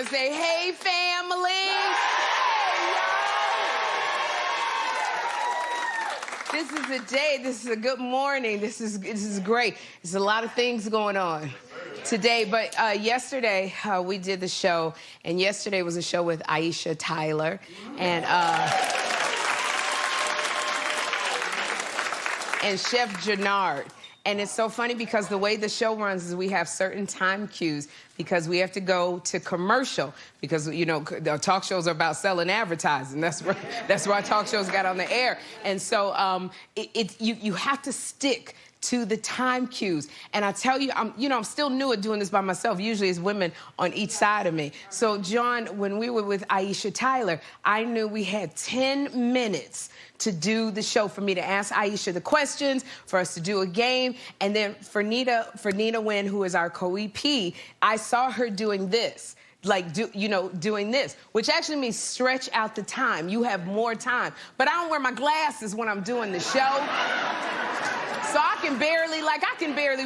say, hey, family. Hey, this is a day. This is a good morning. This is great. There's a lot of things going on today. But yesterday, we did the show. And yesterday was a show with Aisha Tyler. And Chef Jannard. And it's so funny because the way the show runs is we have certain time cues because we have to go to commercial because, you know, the talk shows are about selling advertising. That's why talk shows got on the air. And so you have to stick to the time cues. And I tell you, I'm still new at doing this by myself. Usually it's women on each side of me. So, John, when we were with Aisha Tyler, I knew we had 10 minutes to do the show, for me to ask Aisha the questions, for us to do a game. And then for Nina Nguyen, who is our co-EP, I saw her doing this. Like, doing this, which actually means stretch out the time. You have more time. But I don't wear my glasses when I'm doing the show. So I can barely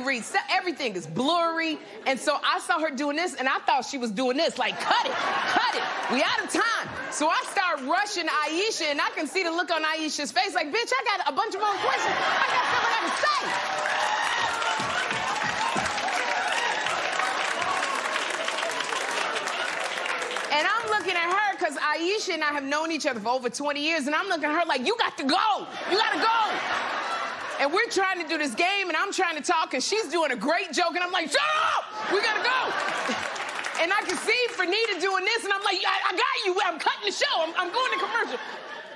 read. So everything is blurry. And so I saw her doing this, and I thought she was doing this, like, cut it. We out of time. So I start rushing Aisha, and I can see the look on Aisha's face, like, bitch, I got a bunch of more questions. I got something I gotta say. And I'm looking at her, because Aisha and I have known each other for over 20 years, and I'm looking at her like, you got to go. You got to go. And we're trying to do this game, and I'm trying to talk, and she's doing a great joke, and I'm like, shut up! We gotta go! And I can see Fernita doing this, and I'm like, I got you. I'm cutting the show. I'm going to commercial.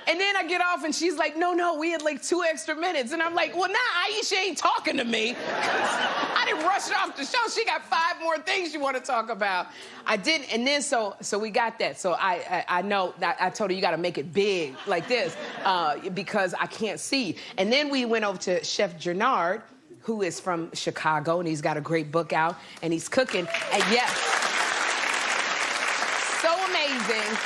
And then I get off, and she's like, no, we had like 2 extra minutes. And I'm like, well, Aisha ain't talking to me. I didn't rush her off the show. She got 5 more things she want to talk about. I didn't, and then so we got that. So I know that I told her you got to make it big like this because I can't see. And then we went over to Chef Jannard, who is from Chicago, and he's got a great book out, and he's cooking. And yes, so amazing.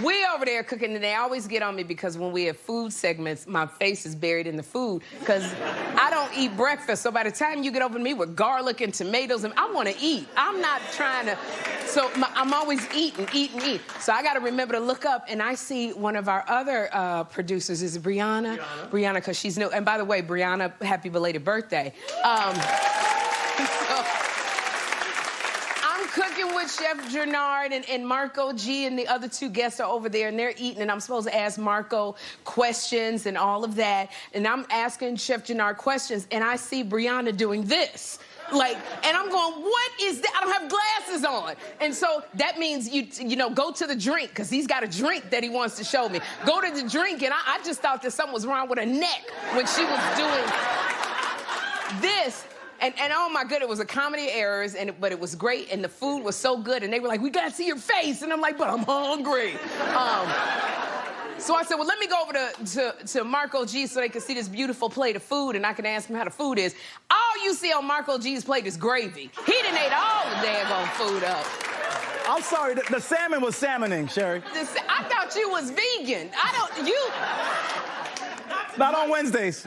We over there cooking, and they always get on me because when we have food segments, my face is buried in the food because I don't eat breakfast. So by the time you get over to me with garlic and tomatoes, and I want to eat. I'm not trying to. So I'm always eating. So I got to remember to look up, and I see one of our other producers is Brianna, because she's new. And by the way, Brianna, happy belated birthday. Cooking with Chef Jannard and Marco G, and the other 2 guests are over there, and they're eating, and I'm supposed to ask Marco questions and all of that, and I'm asking Chef Jannard questions, and I see Brianna doing this. Like, and I'm going, what is that? I don't have glasses on. And so that means you know, go to the drink, because he's got a drink that he wants to show me. Go to the drink, and I just thought that something was wrong with her neck when she was doing this. And oh my goodness, it was a comedy of errors, but it was great, and the food was so good, and they were like, we gotta see your face, and I'm like, but I'm hungry. So I said, well, let me go over to Marco G so they can see this beautiful plate of food, and I can ask him how the food is. All you see on Marco G's plate is gravy. He done ate all the daggone food up. I'm sorry, the salmon was salmoning, Sherry. I thought you was vegan. Not on Wednesdays.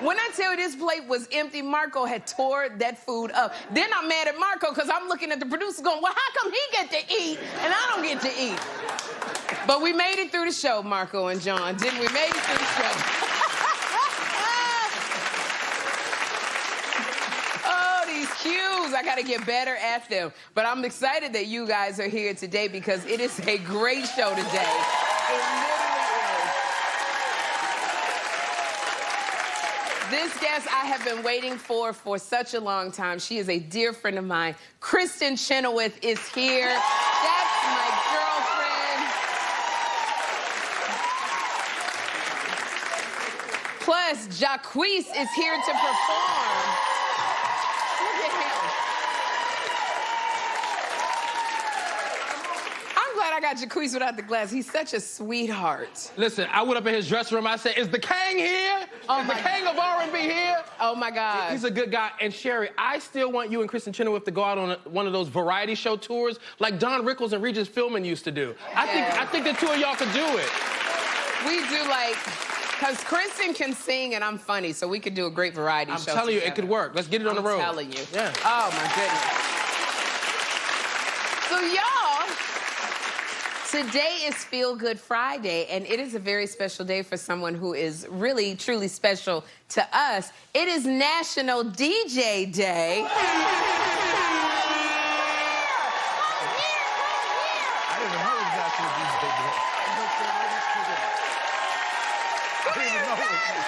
When I tell you this plate was empty, Marco had tore that food up. Then I'm mad at Marco because I'm looking at the producer going, well, how come he get to eat and I don't get to eat? But we made it through the show, Marco and John, didn't we? Made it through the show. Oh, these cues, I got to get better at them. But I'm excited that you guys are here today because it is a great show today. This guest I have been waiting for such a long time. She is a dear friend of mine. Kristin Chenoweth is here. That's my girlfriend. Plus, Jacquees is here to perform. Look at him. I'm glad I got Jacquees without the glass. He's such a sweetheart. Listen, I went up in his dressing room. I said, is the King here? Is the King of R&B here? Oh, my God. He's a good guy. And, Sherry, I still want you and Kristin Chenoweth to go out on one of those variety show tours like Don Rickles and Regis Philbin used to do. I think the 2 of y'all could do it. We do, like... Because Kristin can sing and I'm funny, so we could do a great variety show. I'm telling you, it could work. Let's get it on the road. I'm telling you. Yeah. Oh, my goodness. So, y'all, today is Feel Good Friday, and it is a very special day for someone who is really, truly special to us. It is National DJ Day. I didn't even know it was National DJ Day. I didn't even know it was.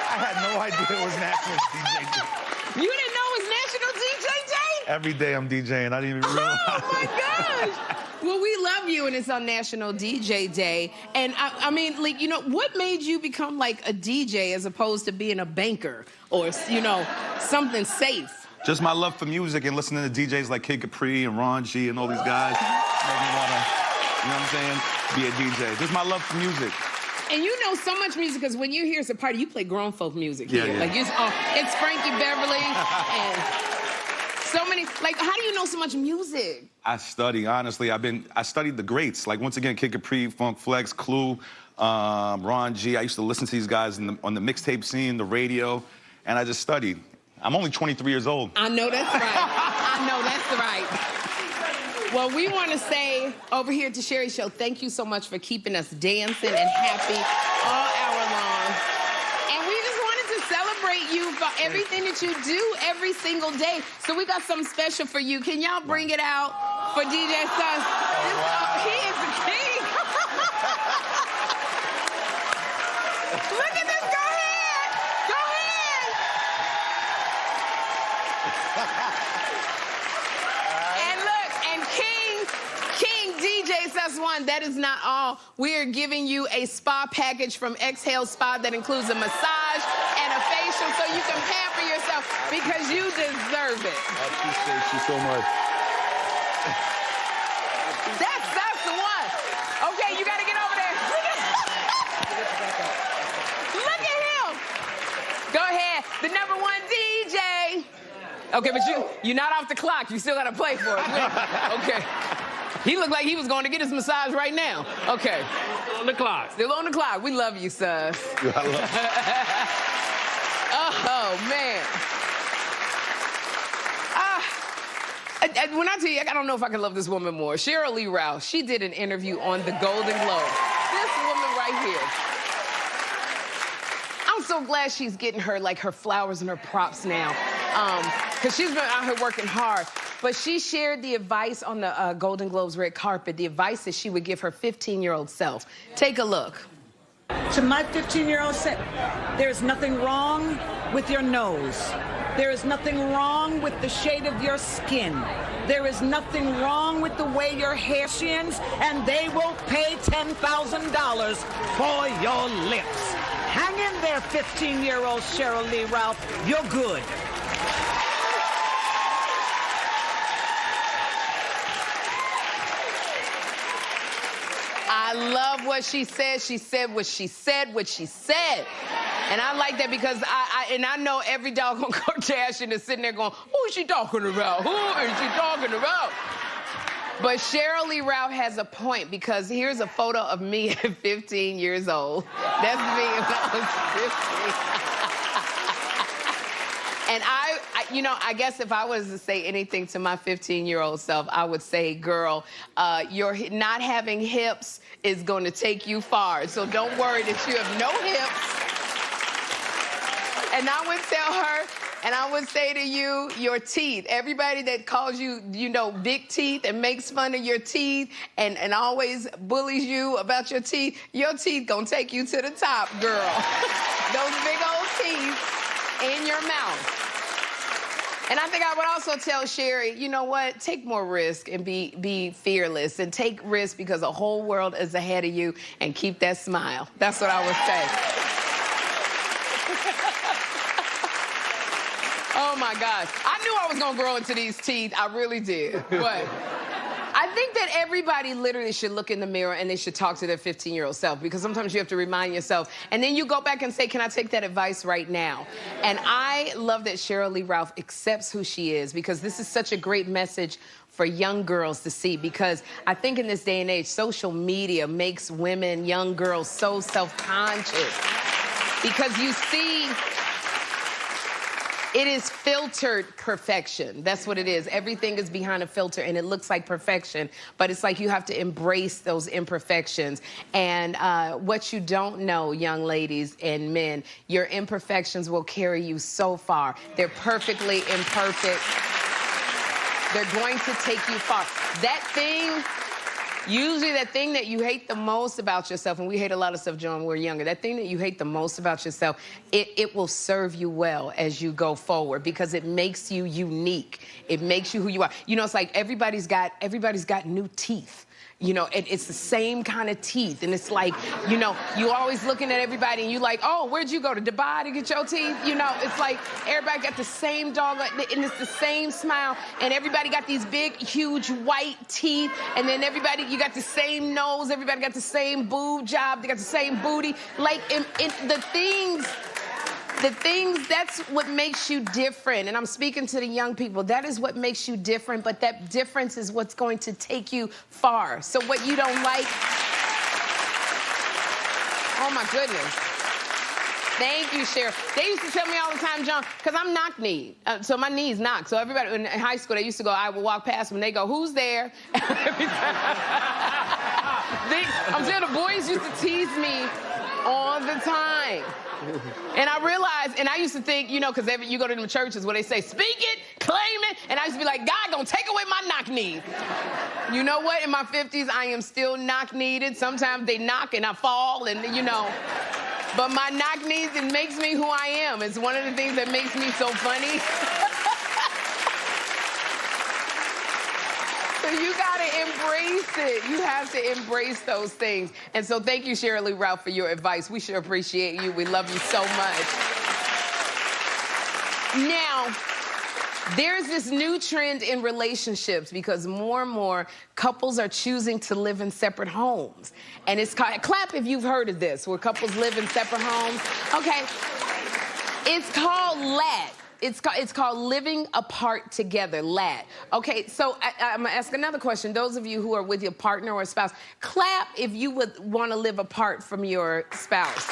I had no idea it was National DJ Day. You didn't know it was National DJ Day? Every day I'm DJing. I didn't even realize. Oh, my gosh. Well, we love you, and it's on National DJ Day. And, I mean, like, you know, what made you become, like, a DJ as opposed to being a banker or, you know, something safe? Just my love for music and listening to DJs like Kid Capri and Ron G and all these guys. Made me wanna, you know what I'm saying, be a DJ. Just my love for music. And you know so much music because when you're here at a party, you play grown folk music here. Yeah. Like, it's Frankie Beverly and so many. Like, how do you know so much music? I study, honestly. I studied the greats. Like, once again, Kid Capri, Funk Flex, Clue, Ron G. I used to listen to these guys on the mixtape scene, the radio, and I just studied. I'm only 23 years old. I know that's right. I know that's right. Well, we want to say over here at the Sherry Show, thank you so much for keeping us dancing and happy all hour long. And we just wanted to celebrate you for everything that you do every single day. So we got something special for you. Can y'all bring it out for DJ Sus? He is the king. Look at this. Go ahead. Go ahead. And look, and King DJ Sus One, that is not all. We are giving you a spa package from Exhale Spa that includes a massage and a facial so you can pamper yourself because you deserve it. I appreciate you so much. That's the one. Okay, you got to get over there. Look at him. Go ahead. The #1 DJ. Okay, but you're not off the clock. You still got to play for it. Okay. He looked like he was going to get his massage right now. Okay. Still on the clock. Still on the clock. We love you, Sus. Oh, man. When I tell you, I don't know if I can love this woman more. Cheryl Lee Ralph, she did an interview on the Golden Globe. This woman right here. I'm so glad she's getting her flowers and her props now. Because she's been out here working hard. But she shared the advice on the Golden Globes red carpet, the advice that she would give her 15-year-old self. Take a look. To my 15-year-old self, there's nothing wrong with your nose. There is nothing wrong with the shade of your skin. There is nothing wrong with the way your hair shines, and they will pay $10,000 for your lips. Hang in there, 15-year-old Cheryl Lee Ralph. You're good. I love what she said. She said what she said, what she said. And I like that because I know every doggone Kardashian is sitting there going, who is she talking about? Who is she talking about? But Cheryl Lee Ralph has a point because here's a photo of me at 15 years old. That's me when I was 15. And I guess if I was to say anything to my 15-year-old self, I would say, girl, your not having hips is going to take you far. So don't worry that you have no hips. And I would tell her, and I would say to you, your teeth. Everybody that calls you, big teeth and makes fun of your teeth and always bullies you about your teeth gonna take you to the top, girl. Those big old teeth in your mouth. And I think I would also tell Sherry, you know what? Take more risk and be fearless and take risk because the whole world is ahead of you and keep that smile. That's what I would say. Oh my gosh. I knew I was gonna grow into these teeth. I really did. But I think that everybody literally should look in the mirror and they should talk to their 15-year-old self because sometimes you have to remind yourself and then you go back and say, can I take that advice right now? And I love that Cheryl Lee Ralph accepts who she is because this is such a great message for young girls to see because I think in this day and age, social media makes women, young girls so self-conscious because you see It is filtered perfection. That's what it is. Everything is behind a filter, and it looks like perfection, but it's like you have to embrace those imperfections. And what you don't know, young ladies and men, your imperfections will carry you so far. They're perfectly imperfect. They're going to take you far. That thing... Usually that thing that you hate the most about yourself, and we hate a lot of stuff, John, when we're younger, that thing that you hate the most about yourself, it will serve you well as you go forward because it makes you unique. It makes you who you are. You know, it's like everybody's got new teeth. You know, it's the same kind of teeth. And it's like, you know, you're always looking at everybody and you're like, oh, where'd you go, to Dubai to get your teeth? You know, it's like everybody got the same dog and it's the same smile. And everybody got these big, huge white teeth. And then everybody, you got the same nose. Everybody got the same boob job. They got the same booty. Like, the things, that's what makes you different. And I'm speaking to the young people. That is what makes you different, but that difference is what's going to take you far. So what you don't like... Oh, my goodness. Thank you, Cheryl. They used to tell me all the time, John, because I'm knock-kneed. So my knees knock. So everybody in high school, they used to go, I would walk past them, and they go, who's there? Every time. I'm saying the boys used to tease me all the time. And I realized, and I used to think, you know, because you go to them churches where they say, speak it, claim it, and I used to be like, God gonna take away my knock-knees. You know what? In my 50s, I am still knock-kneeded. Sometimes they knock and I fall, and, you know. But my knock-knees, it makes me who I am. It's one of the things that makes me so funny. So you gotta embrace it. You have to embrace those things. And so thank you, Shirley Ralph, for your advice. We sure appreciate you. We love you so much. Now, there's this new trend in relationships because more and more couples are choosing to live in separate homes. And it's called, clap if you've heard of this, where couples live in separate homes. Okay, it's called LAT. It's called living apart together, LAT. Okay, so I'm gonna ask another question. Those of you who are with your partner or spouse, clap if you would want to live apart from your spouse.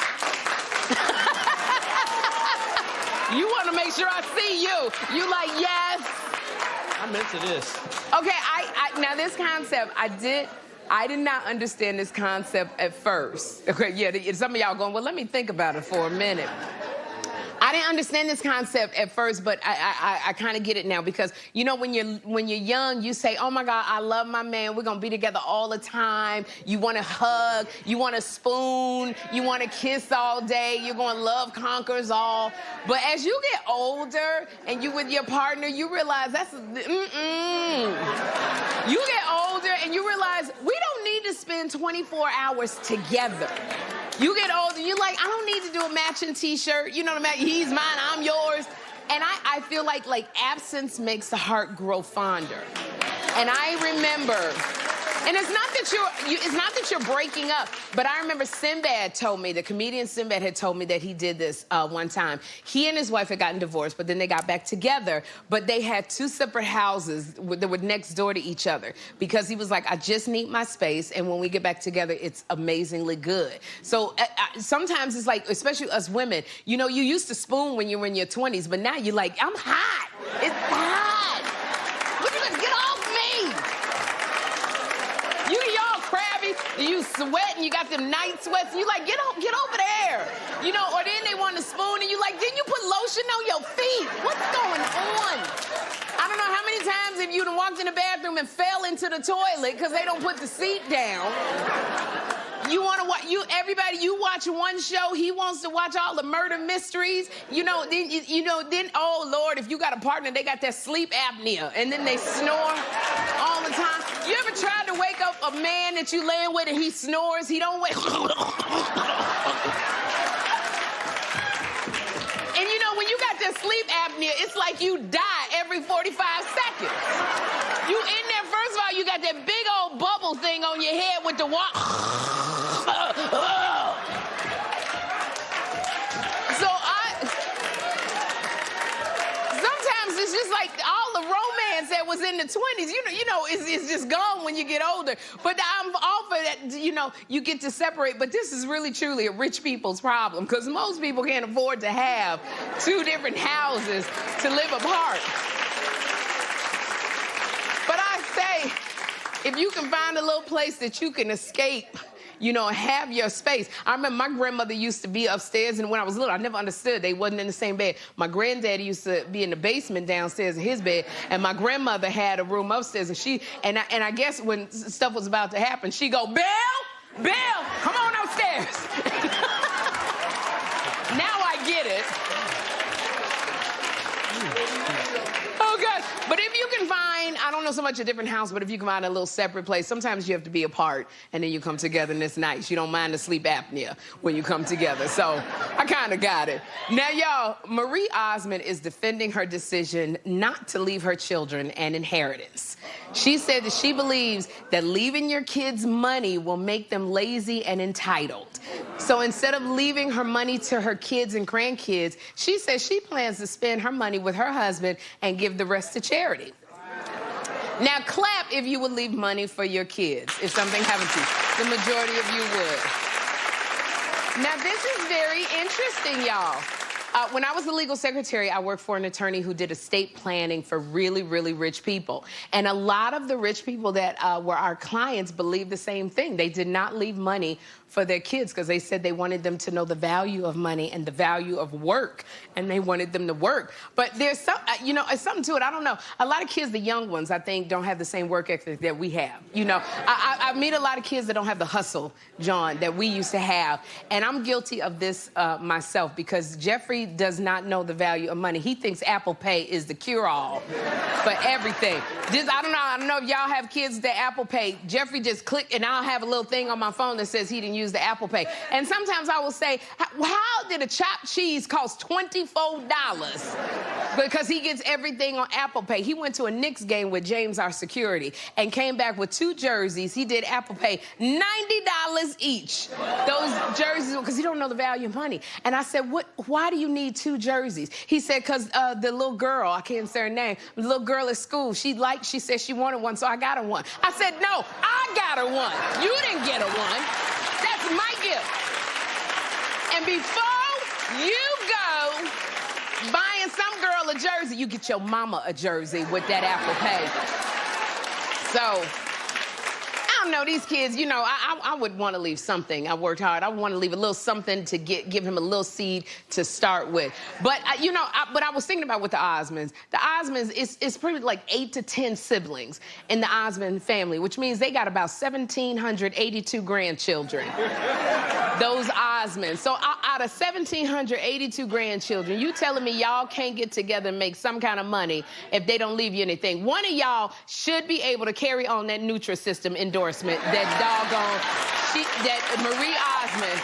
You want to make sure I see you. You like, yes. I'm into this. Okay, now this concept, I did not understand this concept at first. Okay, yeah, some of y'all going, well, let me think about it for a minute. I didn't understand this concept at first, but I kind of get it now because, you know, when you're young, you say, oh, my God, I love my man. We're going to be together all the time. You want to hug. You want to spoon. You want to kiss all day. You're going to love conquers all. But as you get older and you with your partner, you realize that's, You get older and you realize we don't need to spend 24 hours together. You get older, you're like, I don't need to do a matching T-shirt. You know what I mean? He's mine, I'm yours. And I feel like absence makes the heart grow fonder. And I remember, and it's not that you're breaking up, but I remember Sinbad told me, the comedian Sinbad had told me that he did this one time. He and his wife had gotten divorced, but then they got back together, but they had two separate houses that were next door to each other because he was like, I just need my space, and when we get back together, it's amazingly good. So sometimes it's like, especially us women, you know, you used to spoon when you were in your 20s, but now you're like, I'm hot. It's hot. What you gonna get off me? Y'all crabby, you sweat and you got them night sweats, and you like, get over there. You know, or then they want to spoon and you like, didn't you put lotion on your feet? What's going on? I don't know how many times have you walked in the bathroom and fell into the toilet because they don't put the seat down. You want to watch, you watch one show, he wants to watch all the murder mysteries. Then, oh, Lord, if you got a partner, they got that sleep apnea, and then they snore all the time. You ever tried to wake up a man that you laying with and he snores? He don't wake. And you know, when you got that sleep apnea, it's like you die every 45 seconds. You in there, first of all, you got that big old bubble thing on your head with the sometimes it's just like all the romance that was in the 20s, you know, it's just gone when you get older. But I'm all for you know, you get to separate, but this is really truly a rich people's problem because most people can't afford to have 2 different houses to live apart. But I say, if you can find a little place that you can escape, you know, have your space. I remember my grandmother used to be upstairs, and when I was little, I never understood they wasn't in the same bed. My granddaddy used to be in the basement downstairs in his bed, and my grandmother had a room upstairs, and I guess when stuff was about to happen, she go, Bill, come on upstairs. Now I get it. Oh, gosh. But if you can find, I don't know so much a different house, but if you can find a little separate place, sometimes you have to be apart, and then you come together, and it's nice. You don't mind the sleep apnea when you come together. So I kind of got it. Now, y'all, Marie Osmond is defending her decision not to leave her children an inheritance. She said that she believes that leaving your kids money will make them lazy and entitled. So instead of leaving her money to her kids and grandkids, she says she plans to spend her money with her husband and give the rest to charity. Now, clap if you would leave money for your kids, if something happened to you. The majority of you would. Now, this is very interesting, y'all. When I was the legal secretary, I worked for an attorney who did estate planning for really, really rich people. And a lot of the rich people that were our clients believed the same thing. They did not leave money for their kids because they said they wanted them to know the value of money and the value of work, and they wanted them to work. But there's some, you know, it's something to it. I don't know. A lot of kids, the young ones, I think, don't have the same work ethic that we have. You know, I meet a lot of kids that don't have the hustle, John, that we used to have. And I'm guilty of this myself because Jeffrey does not know the value of money. He thinks Apple Pay is the cure-all for everything. I don't know if y'all have kids that Apple Pay. Jeffrey just clicked, and I'll have a little thing on my phone that says he didn't use the Apple Pay. And sometimes I will say, how did a chopped cheese cost $24? Because he gets everything on Apple Pay. He went to a Knicks game with James, our security, and came back with 2 jerseys. He did Apple Pay, $90 each. Those jerseys, because he don't know the value of money. And I said, why do you need 2 jerseys? He said, because the little girl, I can't say her name, the little girl at school, she said she wanted one, so I got her one. I said, no, I got her one. You didn't get her one. That's my gift. And before you go buying some girl a jersey, you get your mama a jersey with that Apple Pay. So, I don't know, these kids, you know, I would want to leave something. I worked hard. I would want to leave a little something to give him a little seed to start with. But, you know, but I was thinking about with the Osmonds. The Osmonds, it's pretty like 8 to 10 siblings in the Osmond family, which means they got about 1,782 grandchildren. Those Osmonds. So out of 1,782 grandchildren, you telling me y'all can't get together and make some kind of money if they don't leave you anything? One of y'all should be able to carry on that Nutrisystem endorsement that Marie Osmond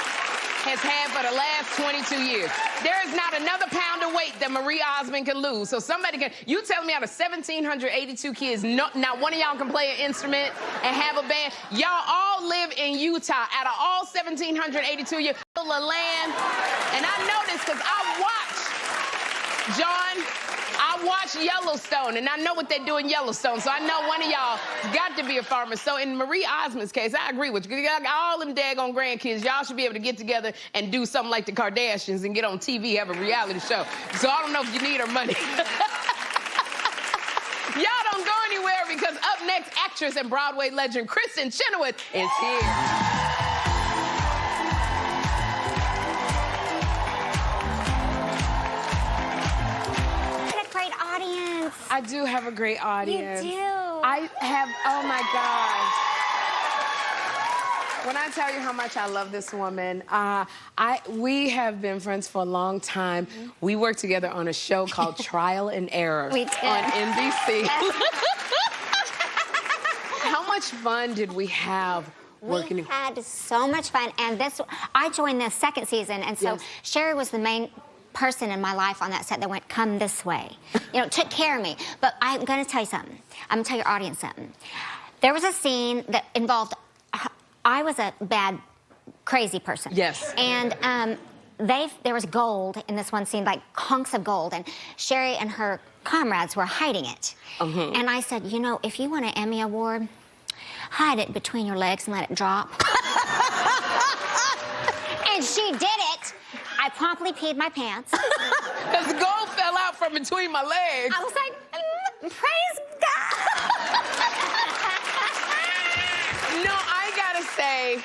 has had for the last 22 years. There is not another pound of weight that Marie Osmond can lose. So somebody can, you tell me out of 1,782 kids, not one of y'all can play an instrument and have a band. Y'all all live in Utah. Out of all 1,782 years, of land. And I know this because I watch Yellowstone, and I know what they do in Yellowstone, so I know one of y'all got to be a farmer. So in Marie Osmond's case, I agree with you. You got all them daggone grandkids. Y'all should be able to get together and do something like the Kardashians and get on TV, have a reality show. So I don't know if you need her money. Y'all don't go anywhere because up next, actress and Broadway legend Kristen Chenoweth is here. I do have a great audience. You do. I have, oh my God. When I tell you how much I love this woman, we have been friends for a long time. Mm-hmm. We worked together on a show called Trial and Error we did. On NBC. How much fun did we have working? We had so much fun, and I joined the 2nd season, and so yes. Sherry was the main person in my life on that set that went, come this way. You know, took care of me. But I'm going to tell you something. I'm going to tell your audience something. There was a scene that involved, I was a bad, crazy person. Yes. And there was gold in this one scene, like hunks of gold, and Sherry and her comrades were hiding it. And I said, you know, if you want an Emmy Award, hide it between your legs and let it drop. And she did it. I promptly peed my pants. Because the gold fell out from between my legs. I was like, praise God. No, I gotta say,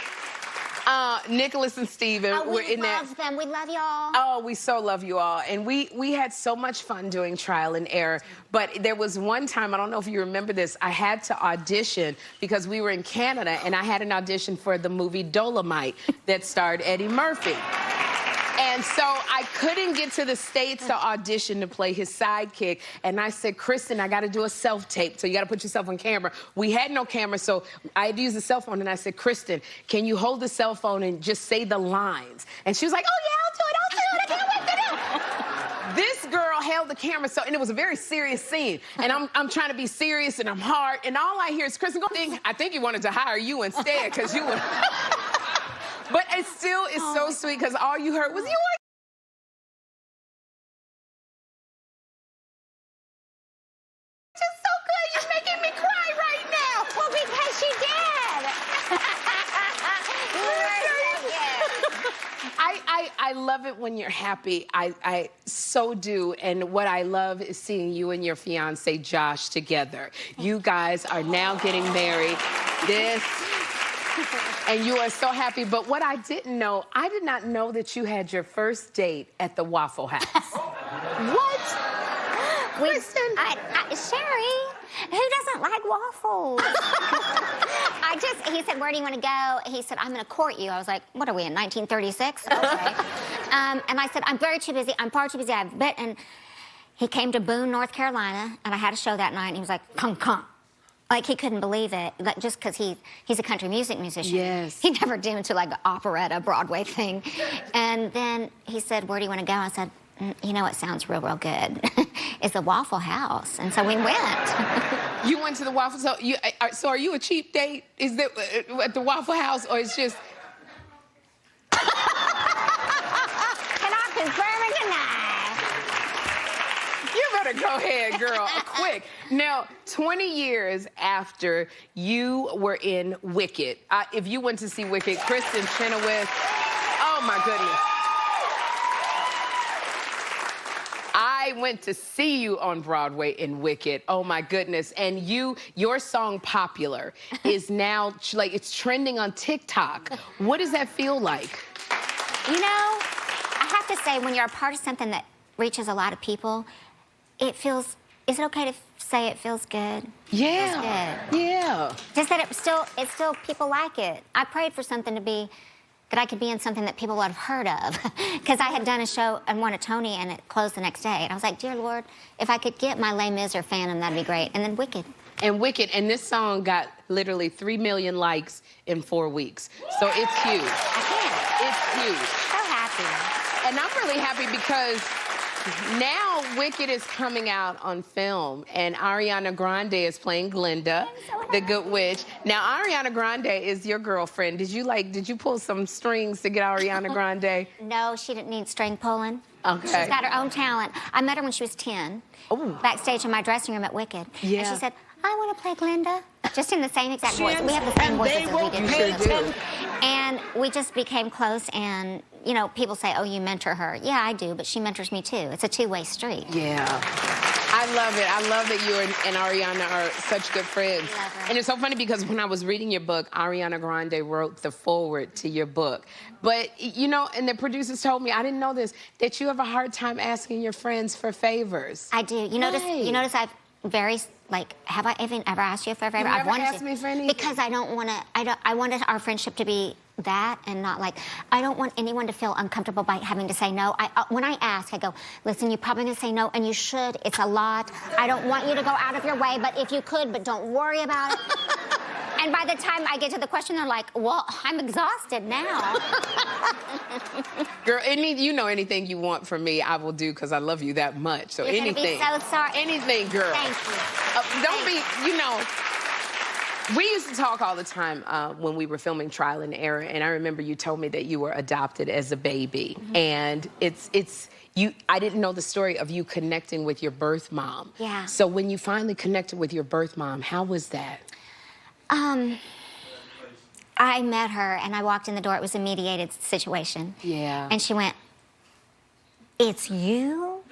Nicholas and Steven were in that. We love them. We love y'all. Oh, we so love you all. And we had so much fun doing Trial and Error. But there was one time, I don't know if you remember this, I had to audition because we were in Canada and I had an audition for the movie Dolomite that starred Eddie Murphy. And so I couldn't get to the States to audition to play his sidekick. And I said, Kristen, I got to do a self-tape, so you got to put yourself on camera. We had no camera, so I had to use the cell phone. And I said, Kristen, can you hold the cell phone and just say the lines? And she was like, oh, yeah, I'll do it. I can't wait to do it. This girl held the camera, and it was a very serious scene. And I'm trying to be serious, and I'm hard. And all I hear is, Kristen, I think he wanted to hire you instead, because you were... But it still is so sweet because all you heard was, you are just so good. You're making me cry right now. Well, because she did. You were so good. I love it when you're happy. I so do. And what I love is seeing you and your fiance, Josh, together. You guys are now getting married. And you are so happy. But what I didn't know, I did not know that you had your first date at the Waffle House. What? Kristen? Sherry, who doesn't like waffles? He said, where do you want to go? He said, I'm going to court you. I was like, what are we in, 1936? Okay. And I said, I'm very too busy. I'm far too busy. And he came to Boone, North Carolina, and I had a show that night, and he was like, come. Like, he couldn't believe it, like, just because he's a country music musician. Yes. He never did into, like, an operetta, Broadway thing. And then he said, where do you want to go? I said, you know, it sounds real good. It's the Waffle House. And so we went. You went to the Waffle House. So are you a cheap date? Is that at the Waffle House, or it's just... Cannot confirm or deny. You better go ahead, girl, quick. Now, 20 years after you were in Wicked, if you went to see Wicked, Kristen Chenoweth, oh my goodness. I went to see you on Broadway in Wicked. Oh my goodness. And your song Popular is now, like, it's trending on TikTok. What does that feel like? You know, I have to say, when you're a part of something that reaches a lot of people, it feels, is it okay to say it feels good? Yeah. It feels good. Yeah. Just that it's still, people like it. I prayed for something to be, that I could be in something that people would have heard of. Because I had done a show and won a Tony, and it closed the next day. And I was like, dear Lord, if I could get my Les Mis or Phantom, that'd be great. And then Wicked. And Wicked, and this song got literally 3 million likes in 4 weeks. So it's huge. I can't. It's huge. So happy. And I'm really happy because now Wicked is coming out on film, and Ariana Grande is playing Glinda, the Good Witch. Now, Ariana Grande is your girlfriend. Did you pull some strings to get Ariana Grande? No, she didn't need string pulling. Okay. She's got her own talent. I met her when she was 10, backstage in my dressing room at Wicked. Yeah. And she said, I want to play Glinda. Just in the same exact voice. We have the same voices as we did. And we just became close, and, you know, people say, oh, you mentor her. Yeah, I do, but she mentors me too. It's a two-way street. Yeah. I love it. I love that you and Ariana are such good friends. I love her. And it's so funny because when I was reading your book, Ariana Grande wrote the foreword to your book. But, you know, and the producers told me, I didn't know this, that you have a hard time asking your friends for favors. I do. You notice I've very, like, have I even ever asked you for a favor? You've never asked me for anything? Because I don't want to, I wanted our friendship to be that, and not like, I don't want anyone to feel uncomfortable by having to say no. When I ask, I go, listen, you're probably going to say no, and you should. It's a lot. I don't want you to go out of your way, but if you could, but don't worry about it. And by the time I get to the question, they're like, well, I'm exhausted now. Girl, you know, anything you want from me, I will do because I love you that much. So You're anything. Gonna be so sorry. Anything, girl. Thank you. Don't be, you know. We used to talk all the time when we were filming Trial and Error, and I remember you told me that you were adopted as a baby. And I didn't know the story of you connecting with your birth mom. Yeah. So when you finally connected with your birth mom, how was that? I met her, and I walked in the door. It was a mediated situation. Yeah. And she went, "It's you?"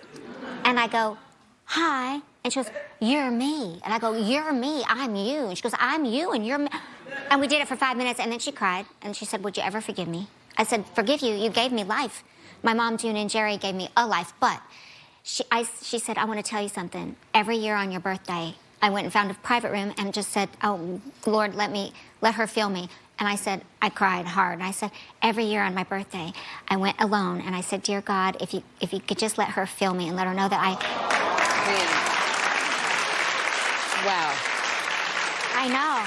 And I go, "Hi." And she goes, "You're me." And I go, "You're me, I'm you." And she goes, "I'm you and you're me." And we did it for 5 minutes, and then she cried, and she said, "Would you ever forgive me?" I said, "Forgive you? You gave me life. My mom, June, and Jerry gave me a life." But she said, "I want to tell you something. Every year on your birthday, I went and found a private room and just said, 'Oh, Lord, let her feel me.'" And I said, I cried hard. And I said, every year on my birthday, I went alone, and I said, "Dear God, if you could just let her feel me and let her know that I..." Wow. I know.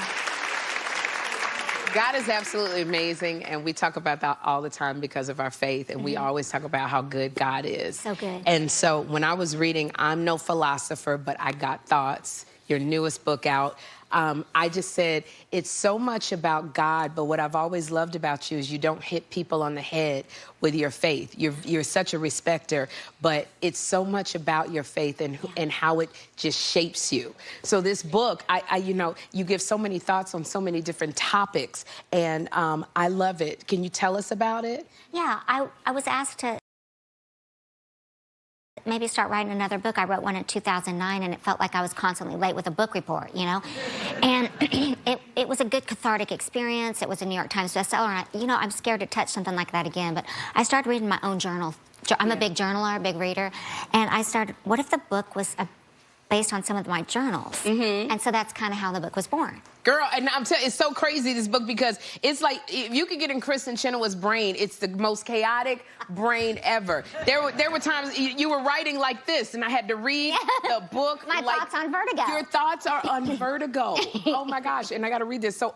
God is absolutely amazing, and we talk about that all the time because of our faith, and we always talk about how good God is. So good. And so when I was reading I'm No Philosopher, But I Got Thoughts, your newest book out, I just said, it's so much about God, but what I've always loved about you is you don't hit people on the head with your faith. You're such a respecter, but it's so much about your faith and how it just shapes you. So this book, you know, you give so many thoughts on so many different topics, and I love it. Can you tell us about it? Yeah, I was asked to maybe start writing another book. I wrote one in 2009, and it felt like I was constantly late with a book report, you know? And it was a good cathartic experience. It was a New York Times bestseller, and you know, I'm scared to touch something like that again, but I started reading my own journal. I'm a big journaler, a big reader, and I started, what if the book was based on some of my journals? And so that's kind of how the book was born. Girl, and I'm telling you, it's so crazy, this book, because it's like, if you could get in Kristen Chenoweth's brain, it's the most chaotic brain ever. There were times you were writing like this, and I had to read the book. My like, thoughts on vertigo. Your thoughts are on vertigo. Oh my gosh, and I gotta read this. So,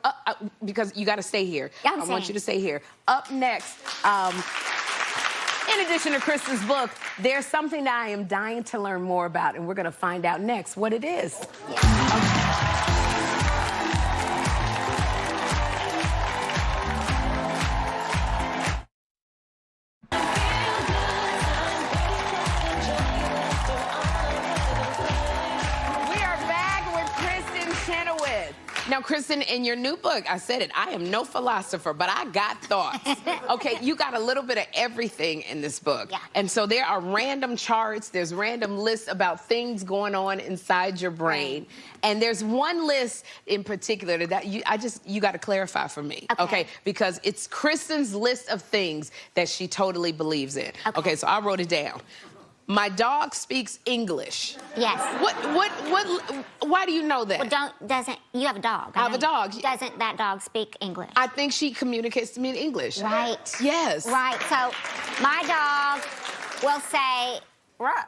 because you gotta stay here. Yeah, I want you to stay here. Up next, in addition to Kristen's book, there's something that I am dying to learn more about, and we're gonna find out next what it is. Now, Kristen, in your new book, I said it, I am no philosopher, but I got thoughts. Okay, you got a little bit of everything in this book. Yeah. And so there are random charts, there's random lists about things going on inside your brain. And there's one list in particular that you got to clarify for me. Okay. Because it's Kristen's list of things that she totally believes in. Okay, so I wrote it down. My dog speaks English. Yes. Why do you know that? Well, you have a dog. I have a dog. Doesn't that dog speak English? I think she communicates to me in English. Right. Yes. Right, so my dog will say, right.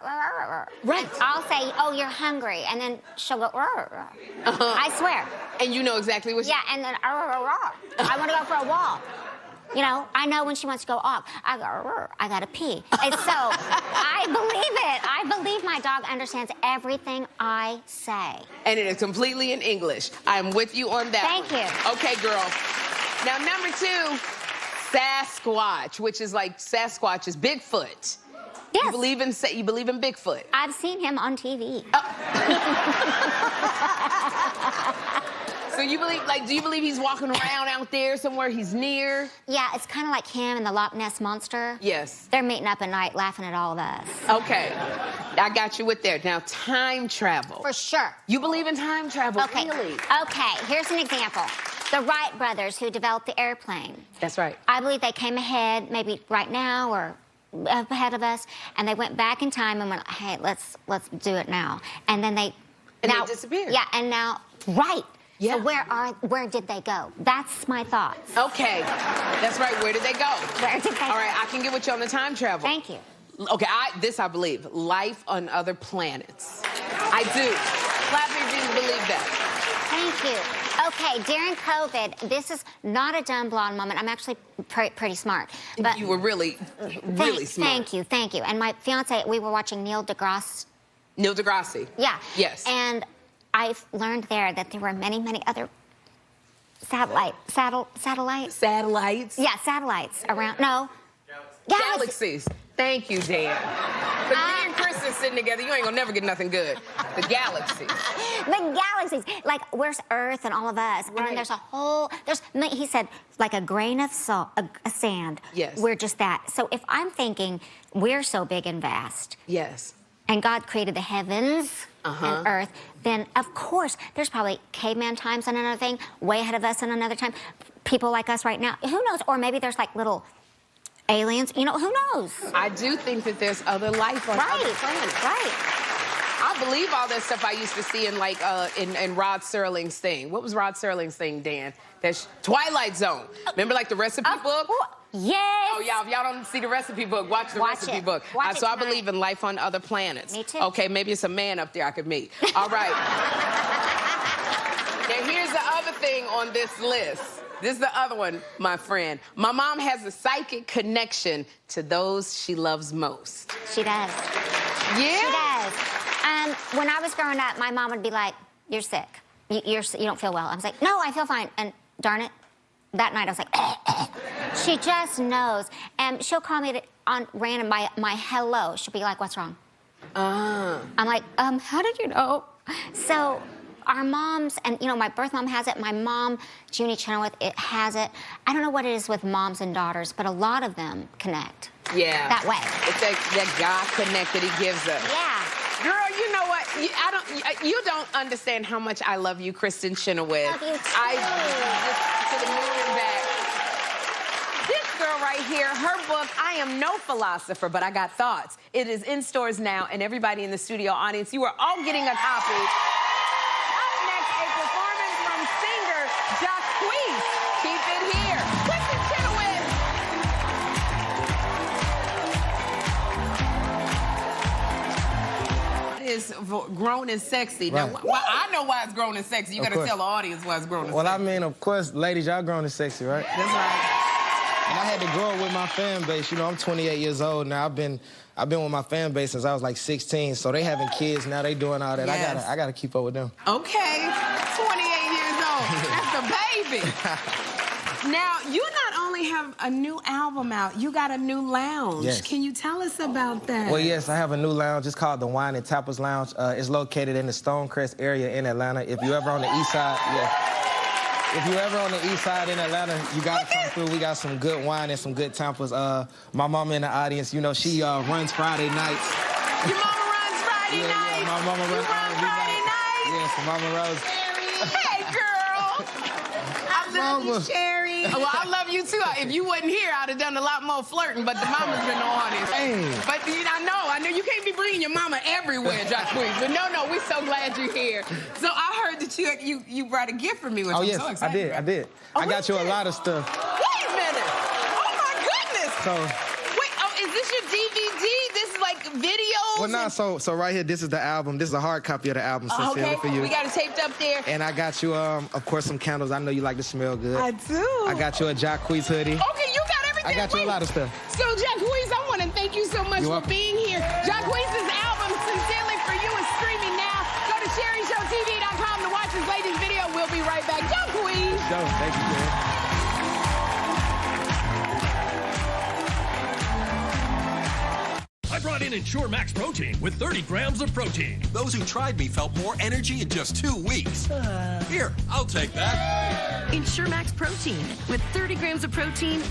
I'll say, "Oh, you're hungry," and then she'll go, I swear. And you know exactly what she... Yeah, and then, I want to go for a walk. You know, I know when she wants to go off. I go, I gotta pee. And so, I believe it. I believe my dog understands everything I say. And it is completely in English. I'm with you on that. Thank you. Okay, girl. Now, number 2, Sasquatch, which is like Sasquatch is Bigfoot. Yes. You believe in Bigfoot? I've seen him on TV. So you believe, do you believe he's walking around out there somewhere he's near? Yeah, it's kind of like him and the Loch Ness Monster. Yes. They're meeting up at night laughing at all of us. Okay. I got you with there. Now, time travel. For sure. You believe in time travel, Okay. really? Okay, here's an example. The Wright brothers who developed the airplane. That's right. I believe they came ahead, maybe right now or ahead of us, and they went back in time and went, hey, let's do it now. And then they... And they disappeared. Yeah, and now... Right. Yeah. So where did they go? That's my thoughts. Okay. That's right. Where did they go? Where did they go? All right, I can get with you on the time travel. Thank you. Okay, this I believe. Life on other planets. I do. Clap if you believe that. Thank you. Okay, during COVID, this is not a dumb blonde moment. I'm actually pretty smart. But You were really smart. Thank you. And my fiance, we were watching Neil deGrasse. Neil deGrasse. Yeah. Yes. And I've learned there that there were many, many other satellites. Satellites. Yeah, satellites around. No. Galaxies. Thank you, Dan. But me and Kristen planets sitting together, you ain't gonna never get nothing good. The galaxies. The galaxies. Like, where's Earth and all of us? And then there's a whole, he said, like a grain of salt, a sand. Yes. We're just that. So if I'm thinking we're so big and vast. Yes. And God created the heavens and earth, then of course there's probably caveman times on another thing, way ahead of us on another time. People like us right now, who knows? Or maybe there's like little aliens, you know, who knows? I do think that there's other life on other planets. Right. I believe all that stuff I used to see in like in Rod Serling's thing. What was Rod Serling's thing, Dan? That's Twilight Zone. Remember like the recipe book? Yes. Oh, y'all, if y'all don't see the recipe book, watch the recipe book. Watch it so I tonight. believe in life on other planets. Me too. Okay, maybe it's a man up there I could meet. All right. Now, here's the other thing on this list. This is the other one, my friend. My mom has a psychic connection to those she loves most. She does. Yeah? She does. When I was growing up, my mom would be like, you're sick. You don't feel well. I was like, no, I feel fine. And darn it, that night I was like, she just knows. And she'll call me on random, my hello. She'll be like, what's wrong? I'm like, how did you know? So our moms, and you know, my birth mom has it, my mom, Junie Chenoweth, it has it. I don't know what it is with moms and daughters, but a lot of them connect. Yeah. That way. It's that God connect that he gives us. Yeah. Girl, you know what? You don't understand how much I love you, Kristen Chenoweth. Love you too. To the moon and back. This girl right here, her book, I Am No Philosopher, But I Got Thoughts. It is in stores now, and everybody in the studio audience, you are all getting a copy. Up next, a performance from singer Jacquees. Keep it here. Kristen Chenoweth. Is grown and sexy. Now, Right. well, I know why it's grown and sexy. You Of gotta course. tell the audience why it's grown and Well, I sexy. mean, of course, ladies, y'all grown and sexy, right? That's right. And I had to grow up with my fan base. You know, I'm 28 years old now. I've been with my fan base since I was like 16. So they having kids now. They doing all that. Yes. I gotta keep up with them. Okay, 28 years old. That's a baby. Now, you not only have a new album out, you got a new lounge. Yes. Can you tell us about that? Well, yes, I have a new lounge. It's called the Wine and Tapas Lounge. It's located in the Stonecrest area in Atlanta. If you ever on the east side, if you ever on the east side in Atlanta, you gotta come through. We got some good wine and some good tapas. My mama in the audience, you know, she runs Friday nights. Your mama runs Friday nights? Yeah, my mama runs Friday nights? Yes, Mama Rose. Hey, girl. I love you, Sherry. Well, I love you, too. If you wasn't here, I'd have done a lot more flirting, but the mama's been on it. Hey. But I know you can't be bringing your mama everywhere, Jacquees. But no, we're so glad you're here. So I heard that you brought a gift for me, which Oh, I'm yes, so excited I about. did. Oh, I got you a lot of stuff. Wait a minute. Oh, my goodness. So, Wait, is this your DVD? This is like videos? well, nah, so right here, this is the album. This is a hard copy of the album, sincerely for you. We got it taped up there. And I got you, of course, some candles. I know you like to smell good. I do. I got you a Jacquees hoodie. Okay, you got everything. I got you a Wait. lot of stuff. So, Jacquees, I want to thank you so much You're for welcome. being here. Jacquees' album, Sincerely For You, is streaming now. Go to SherryShowTV.com to watch this latest video. We'll be right back. Jacquees. So, thank you, man. I brought in Ensure Max Protein with 30 grams of protein. Those who tried me felt more energy in just 2 weeks. Here, I'll take that. Ensure Max Protein with 30 grams of protein